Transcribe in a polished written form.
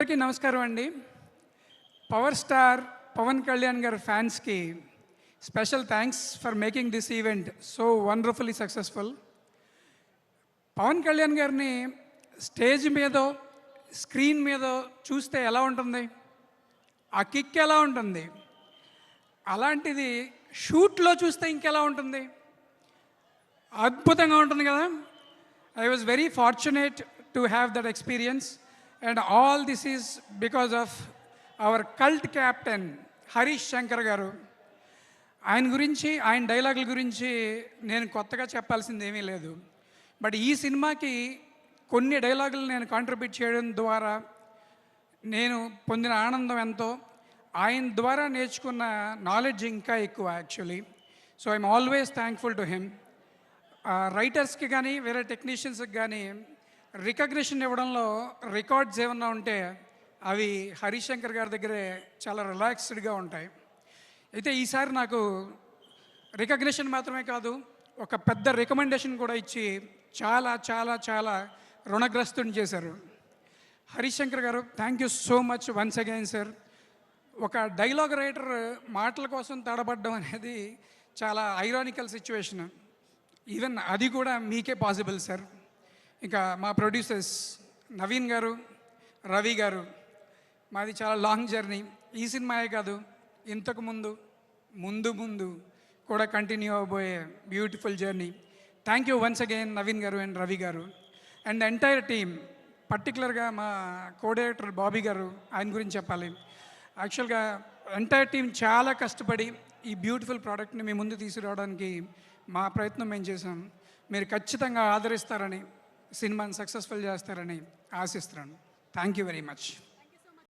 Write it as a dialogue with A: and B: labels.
A: అందరికీ నమస్కారం అండి. పవర్ స్టార్ పవన్ కళ్యాణ్ గారి ఫ్యాన్స్కి special thanks for making this event so wonderfully successful. Pawan Kalyan గారిని స్టేజ్ మీదో స్క్రీన్ మీదో చూస్తే ఎలా ఉంటుంది, ఆ కిక్ ఎలా ఉంటుంది, అలాంటిది షూట్లో చూస్తే ఇంకెలా ఉంటుంది, అద్భుతంగా ఉంటుంది కదా. I was very fortunate to have that experience and all this is because of our cult captain Harish Shankar గారు. ఆయన గురించి, ఆయన డైలాగుల గురించి నేను కొత్తగా చెప్పాల్సింది ఏమీ లేదు. బట్ ఈ సినిమాకి కొన్ని డైలాగులు నేను కాంట్రిబ్యూట్ చేయడం ద్వారా నేను పొందిన ఆనందం ఎంతో, ఆయన ద్వారా నేర్చుకున్న నాలెడ్జ్ ఇంకా ఎక్కువ actually. So I'm always thankful to him. రైటర్స్కి కానీ వేరే టెక్నీషియన్స్కి కానీ రికగ్నిషన్ ఇవ్వడంలో రికార్డ్స్ ఏమన్నా ఉంటే అవి హరీష్ శంకర్ గారి దగ్గరే చాలా రిలాక్స్డ్గా ఉంటాయి. అయితే ఈసారి నాకు రికగ్నిషన్ మాత్రమే కాదు, ఒక పెద్ద రికమెండేషన్ కూడా ఇచ్చి చాలా చాలా చాలా రుణగ్రస్తుని చేశారు. హరీష్ శంకర్ గారు, thank you so much once again sir. ఒక డైలాగ్ రైటర్ మాటల కోసం తడబడ్డం అనేది చాలా ఐరానికల్ సిచ్యువేషన్. ఈవెన్ అది కూడా మీకే పాసిబుల్ సార్. ఇంకా మా ప్రొడ్యూసర్స్ నవీన్ గారు, రవి గారు, మాది చాలా లాంగ్ జర్నీ. ఈ సినిమాయే కాదు, ఇంతకు ముందు ముందు ముందు కూడా కంటిన్యూ అవబోయే beautiful journey. Thank you once again Naveen garu and Ravi గారు అండ్ ద ఎంటైర్ టీమ్. పర్టికులర్గా మా కో డైరెక్టర్ బాబీ గారు, ఆయన గురించి చెప్పాలి. యాక్చువల్గా ఎంటైర్ టీం చాలా కష్టపడి ఈ బ్యూటిఫుల్ ప్రోడక్ట్ని మీ ముందు తీసుకురావడానికి మా ప్రయత్నం మేము చేసాం. మీరు ఖచ్చితంగా ఆదరిస్తారని, సినిమాని సక్సెస్ఫుల్ చేస్తారని ఆశిస్తున్నాను. Thank you very much.